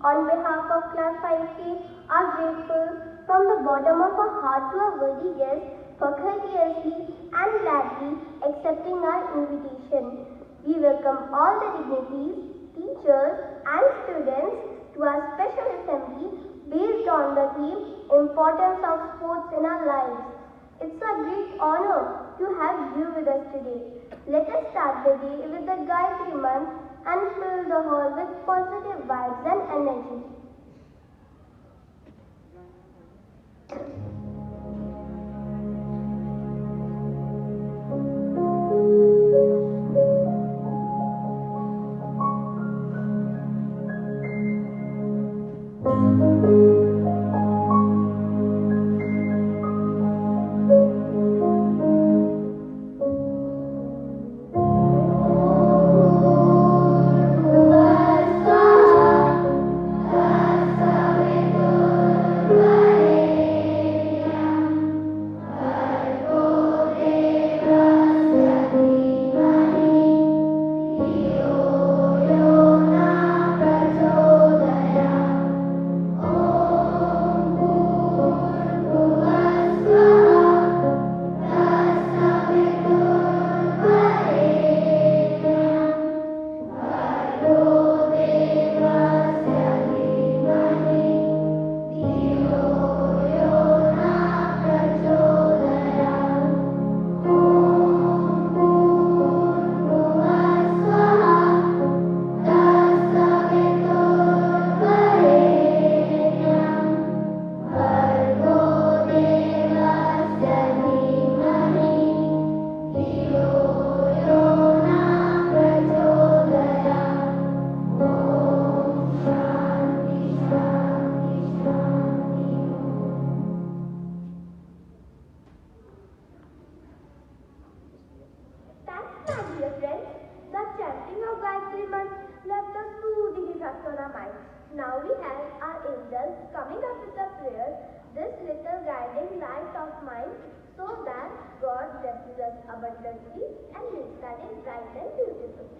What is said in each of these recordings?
On behalf of Class 5K, are grateful from the bottom of our heart to our worthy guests for courteously and gladly accepting our invitation. We welcome all the dignitaries, teachers and students to our special assembly based on the theme Importance of Sports in Our Lives. It's a great honor to have you with us today. Let us start the day with the Gayatri Month and fill the hall with positive vibes and energy. Thanks, my dear friends. The chanting of Gayatri Mantra left a soothing effect on our minds. Now we have our angels coming up with a prayer, this little guiding light of mine, so that God blesses us abundantly and makes our day bright and beautiful.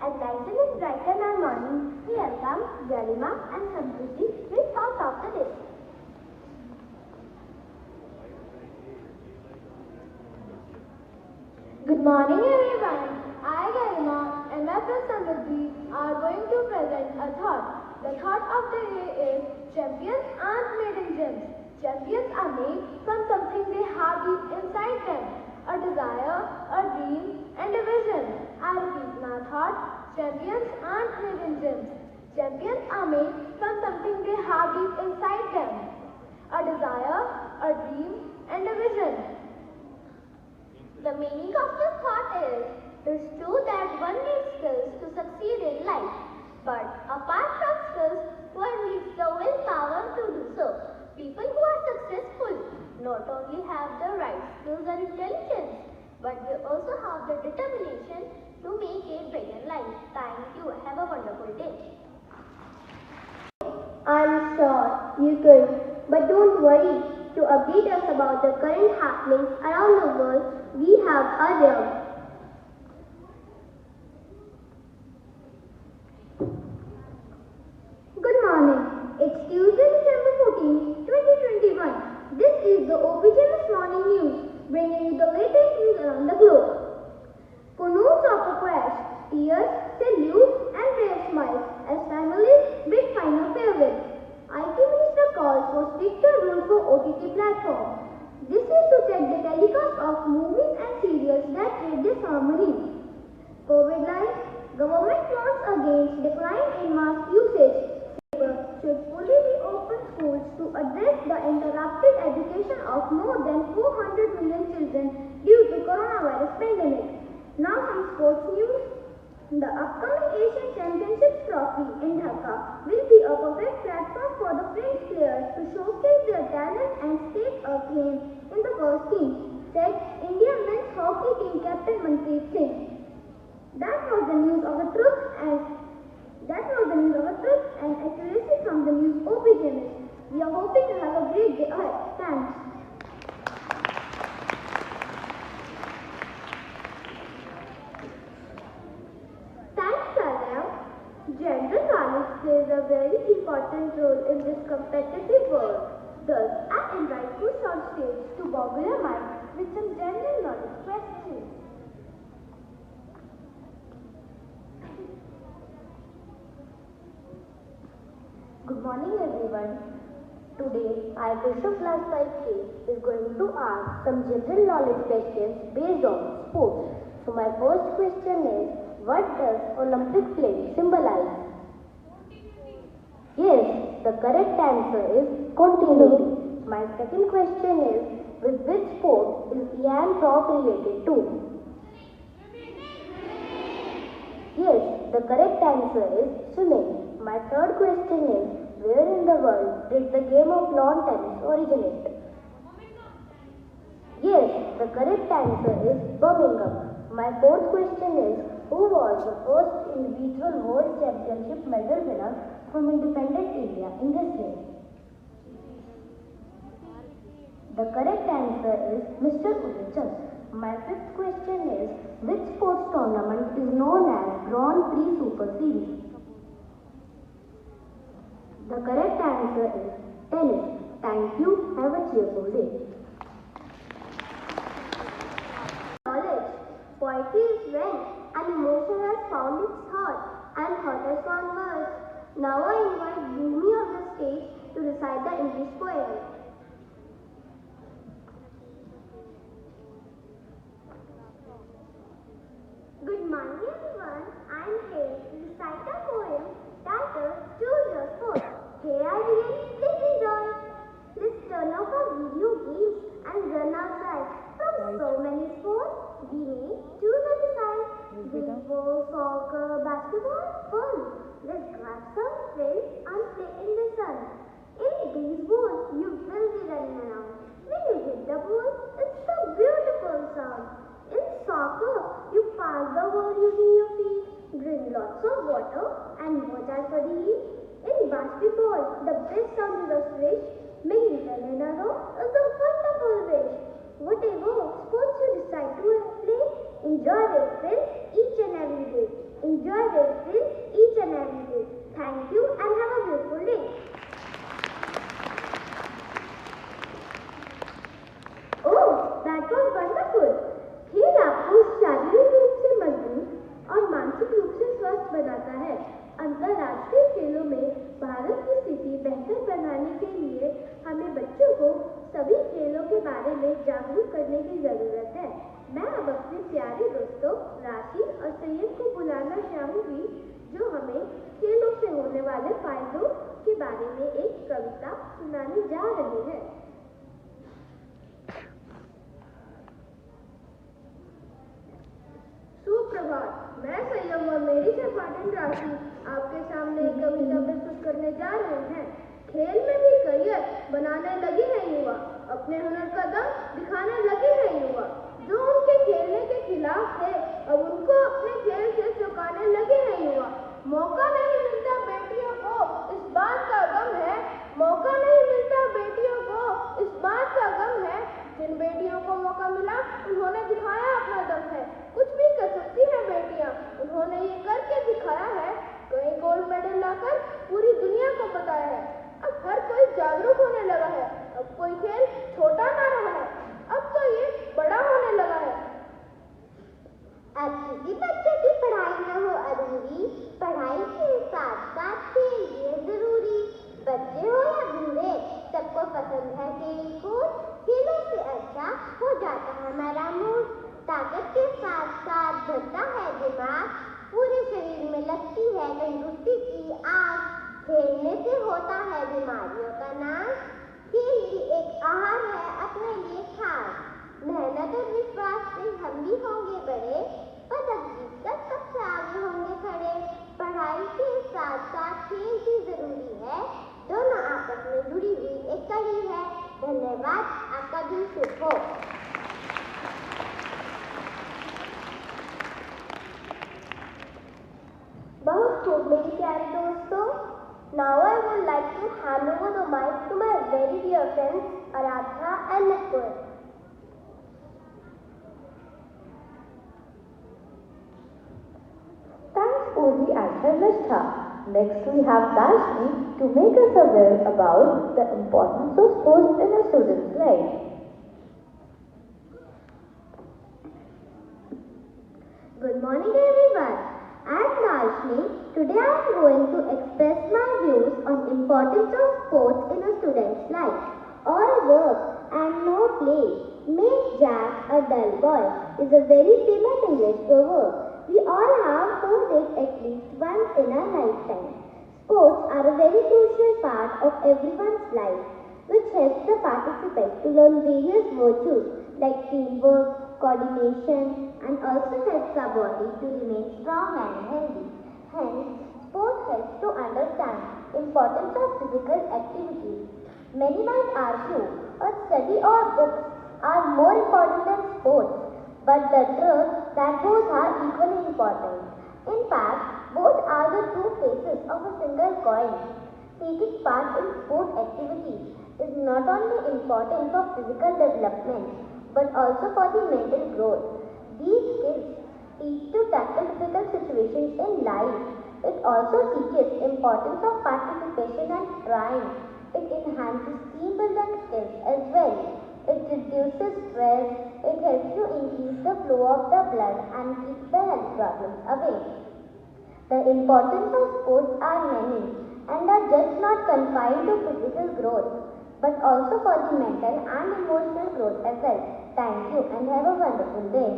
enlighten and brighten our morning, we welcome Garima and Samruddhi with thoughts of the day. Good morning everyone. I, Garima, and my friend Samruddhi are going to present a thought. The thought of the day is champions aren't made in gyms. Champions are made from something they have deep inside them. A desire, a dream, and a vision. I repeat my thought. Champions aren't made in gyms. Champions are made from something they have deep inside them. A desire, a dream, and a vision. The meaning of this thought is, it's true that one needs skills to succeed in life, but apart from skills, one needs the willpower to do so. People who are successful not only have the right skills and intelligence, but they also have the determination to make it big in life. Thank you. Have a wonderful day. I'm sure you could, but don't worry. To update us about the current happenings around the world, we have Aryav. Good morning. It's Tuesday, December 14, 2021. This is the OPJMS Morning News, bringing you the latest news around the globe. Kunoor chopper crash, tears, salutes and rare smiles as families bid final farewell. IT Minister calls for stricter rules for OTT platforms. This is to check the telecast of movies and serials that treat this harmony. COVID line, government warns against decline in mask usage. Should fully reopen schools to address the interrupted education of more than 400 million children due to coronavirus pandemic. Now some sports news. The upcoming Asian Championships trophy in Dhaka will be a perfect platform for the French players to showcase their talent and stake a claim in the first team, said India men's hockey team captain Manpreet Singh. That was the news of the truth and accuracy from the news OPJMS. We are hoping to have a great day ahead. Thanks. General knowledge plays a very important role in this competitive world. Thus, I invite Kush on stage to boggle your mind with some general knowledge questions. Good morning everyone. Today, our Bishop Class 5K is going to ask some general knowledge questions based on sports. So my first question is, what does Olympic flame symbolize? Yes, the correct answer is continuity. My second question is, with which sport is Ian Thorpe related to? Yes, the correct answer is swimming. My third question is, where in the world did the game of lawn tennis originate? Yes, the correct answer is Birmingham. My fourth question is, who was the first individual world championship medal winner from independent India in wrestling? The correct answer is Mr. Uday Chand. My fifth question is, which sports tournament is known as Grand Prix Super Series? The correct answer is tennis. Thank you. Have a cheerful day. Knowledge. Poetry is when an emotion has found its thought and thought has found words. Now I invite Bhumi on the stage to recite the English poem. Good morning everyone. I am here to recite a poem titled Choose Your Sport. Here I begin. Please enjoy. Let's turn off our video games and run outside. From so many sports, we may choose and decide. Baseball, soccer, basketball, fun. Let's grab some thrills and play in the sun. In baseball, you will be running around. When you hit the ball, it's a beautiful sound. In soccer, you pass the ball using your feet. Drink lots of water and watch out for the heat. In basketball, the best sound is a swish. Making 10 in a row is a wonderful wish. Whatever sports you decide to play, enjoy their thrills each and every day. Enjoy their skills each and every day. Thank you and have a beautiful day. Oh, that was wonderful. खेल आपको शारीरिक रूप से मजबूत और मानसिक रूप से स्वस्थ बनाता है। अंतर्राष्ट्रीय खेलों में भारत की स्थिति बेहतर बनाने के लिए हमें बच्चों को सभी खेलों के बारे में जागरूक करने की जरूरत है। मैं अब अपने प्यारे दोस्तों राशि और सैयद को बुलाना चाहूंगी, जो हमें खेलों से होने वाले फायदों के बारे में एक कविता सुनाने जा रहे हैं। सुप्रभात, मैं सैयद और मेरी सहपाठी राशि आपके सामने एक कविता प्रस्तुत करने जा रहे हैं। खेल में भी करियर बनाने लगे हैं युवा, अपने हुनर का दम दिखाने लगे हैं युवा। जो उनके खेलने के खिलाफ थे, अब उनको अपने खेल से चौंकाने लगे हैं युवा। मौका नहीं मिलता बेटियों को, इस बात का गम है। मौका नहीं मिलता बेटियों को, इस बात का गम है। जिन बेटियों को मौका मिला, उन्होंने दिखाया अपना दम है। कुछ भी कर सकती है बेटियां, उन्होंने ये करके दिखाया है। कई गोल्ड मेडल लाकर पूरी दुनिया को बताया है। अब हर कोई जागरूक होने लगा है। अब कोई खेल छोटा ना रहा है, अब तो ये बड़ा होने लगा है। अब किसी बच्चे की पढ़ाई न हो अधूरी, पढ़ाई के साथ साथ खेल ये जरूरी। बच्चे हो या बूढ़े, सबको पसंद है खेल कूद। खेलों से अच्छा हो जाता है हमारा मूड, ताकत के साथ साथ बढ़ता है दिमाग, पूरे शरीर में लगती है तंदुरुस्ती की आग। खेलने से होता है बीमारियों का नाश, खेल भी एक आहार है अपने लिए खास। मेहनत और विश्वास से हम भी होंगे बड़े, पदक जीतकर सबसे आगे होंगे खड़े। पढ़ाई के साथ साथ खेल भी जरूरी है, दोनों आपस में जुड़ी हुई एक कड़ी है। धन्यवाद, आपका दिन शुभ हो। बहुत खूब मेरे प्यारे दोस्तों। Now I would like to hand over the mic to my very dear friends Aradhna and Nipur. Thanks for the answer, Nishtha. Next we have Dashni to make us aware about the importance of sports in a student's life. Good morning everyone. I am Dashni. Today I am going to express my views on importance of sports in a student's life. All work and no play makes Jack a dull boy is a very famous English proverb. We all have heard it at least once in our lifetime. Sports are a very crucial part of everyone's life, which helps the participants to learn various virtues like teamwork, coordination, and also helps our body to remain strong and healthy. Hence, sport helps to understand importance of physical activities. Many might argue a study or books are more important than sports, but the truth that both are equally important. In fact, both are the two faces of a single coin. Taking part in sport activities is not only important for physical development, but also for the mental growth. These skills teach to tackle difficult situations in life. It also teaches importance of participation and trying. It enhances team building skills as well. It reduces stress. It helps to increase the flow of the blood and keeps the health problems away. The importance of sports are many and are just not confined to physical growth, but also for the mental and emotional growth as well. Thank you and have a wonderful day.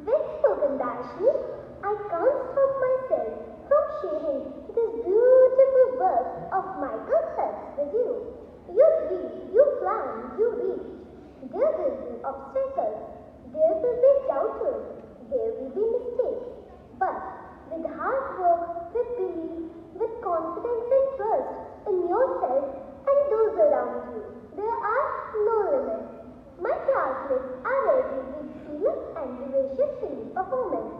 Well spoken, Dashni. I can't stop myself from sharing this beautiful verse of Michael Phelps with you. You dream, you plan, you reach. There will be obstacles, there will be doubters, there will be mistakes. But with hard work, with belief, with confidence and trust in yourself and those around you, there are no limits. My classmates are ready with serious and vivacious singing performance.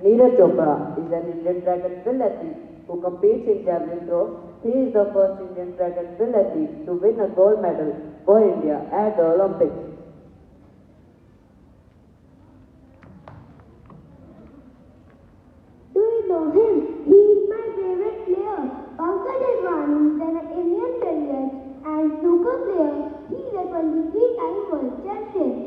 Neeraj Chopra is an Indian track and field athlete who competes in javelin throw. He is the first Indian track and field athlete to win a gold medal for India at the Olympics. Do you know him? He is my favorite player. Pankaj Advani is an Indian billiard and snooker player. He is a 23-time world champion.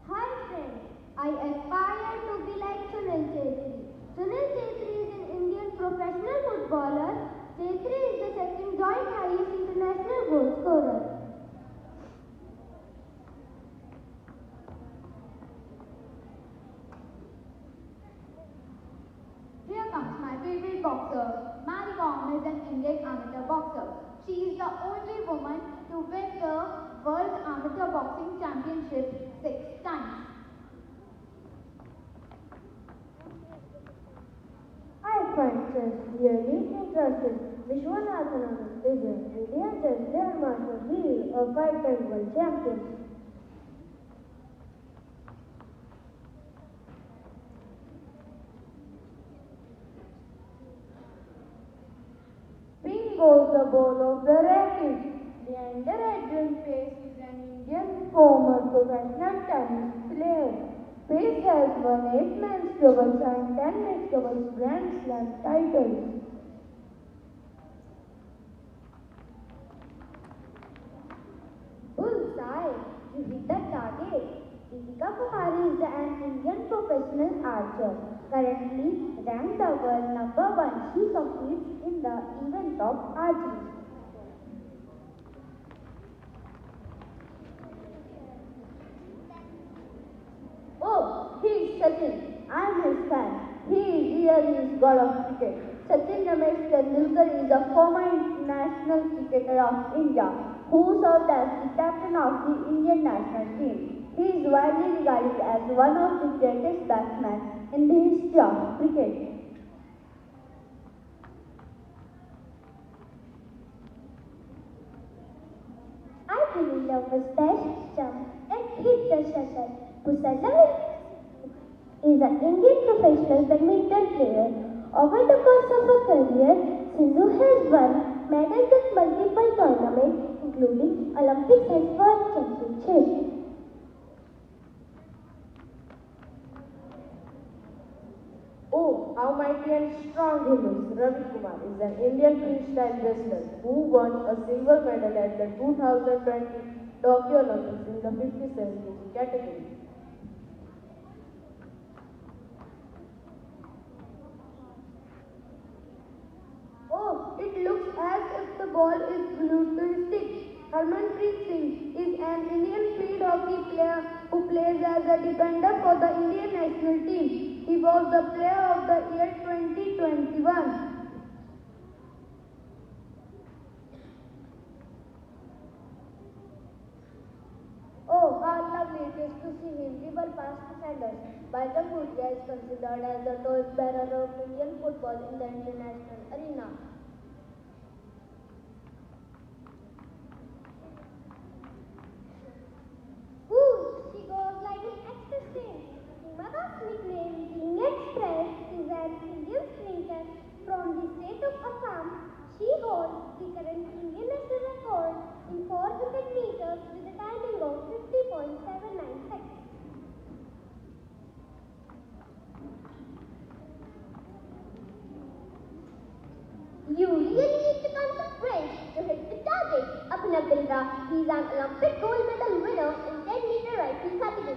Hi friends, I aspire to be like Sunil Chhetri. Sunil Chhetri is an Indian professional footballer. Chhetri is the second joint highest international goal scorer. Here comes my favorite boxer. Mary Kom is an Indian amateur boxer. She is the only woman to win the World Amateur Boxing Championship 6 times. I find chess really interesting. Vishwanathan is an Indian chess grandmaster. He is a 5-time world champion. Ping goes the ball of the racket. Leander Adrian Pace is an Indian former professional tennis player. Pace has won 8 men's doubles and 10 mixed doubles Grand Slam titles. Bullseye, you hit the target. Deepika Kumari is an Indian professional archer. Currently ranked the world number 1, she competes in the event of archery. Oh, he is Sachin. I am his fan. He really is god of cricket. Sachin Ramesh Tendulkar is a former international cricketer of India who served as the captain of the Indian national team. He is widely regarded as one of the greatest batsmen in the history of cricket. I really love his dash, jump and hit the shuttle. Pusarla is an Indian professional badminton player. Over the course of her career, Sindhu has won medals at multiple tournaments, including Olympics and World Championships. Oh, how mighty and strong he looks. Ravi Kumar is an Indian freestyle wrestler who won a silver medal at the 2020 Tokyo Olympics in the 57 kg category. Oh, it looks as if the ball is glued to his stick. Harmanpreet Singh is an Indian field hockey player who plays as a defender for the Indian national team. He was the player of the year 2021. Oh, how lovely it is to see him. We were past defenders. Baitam Bhutia is considered as the torchbearer of Indian football in the international arena. Ooh, she goes like an express train. Himada's nickname, being Express, is an Indian sprinter from the state of Assam. She holds the current Indian national record in 400 meters with a timing of 50.79 seconds. You really need to concentrate to hit the target. Abhinav Bindra, he is an Olympic gold medal winner in 10-meter rifle category.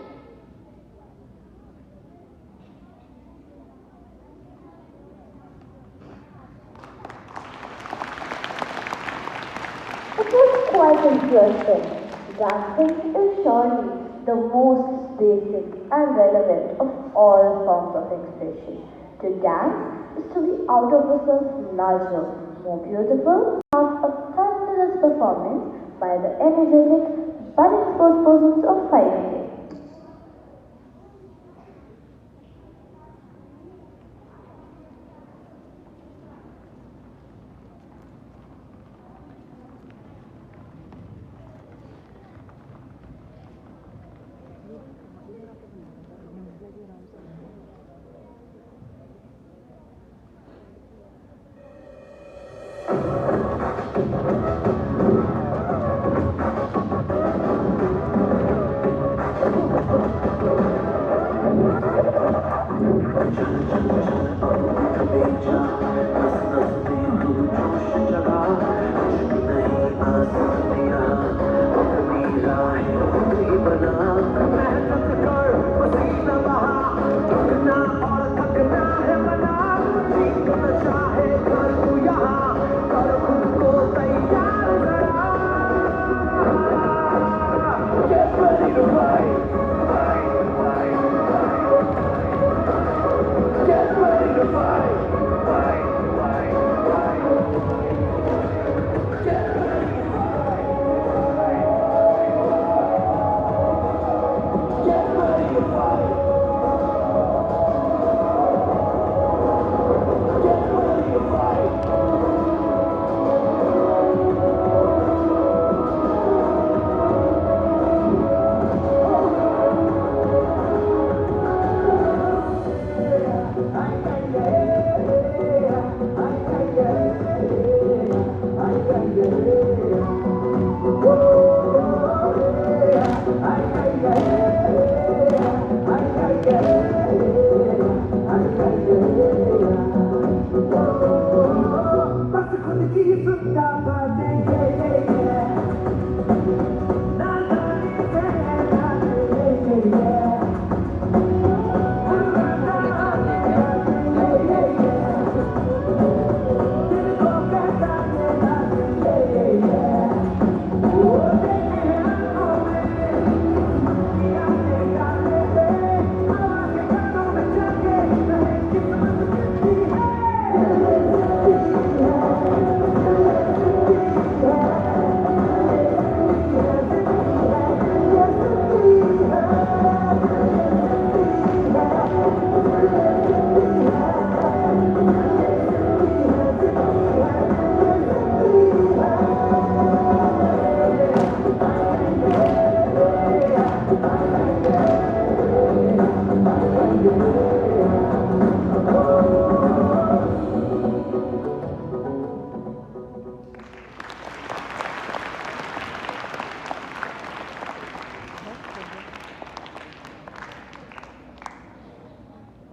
It was quite interesting. Dancing is surely the most basic and relevant of all forms of expression. To dance is to be out of yourself larger, more beautiful, not a fabulous performance by the energetic, budding sportspersons of 5K. Yeah.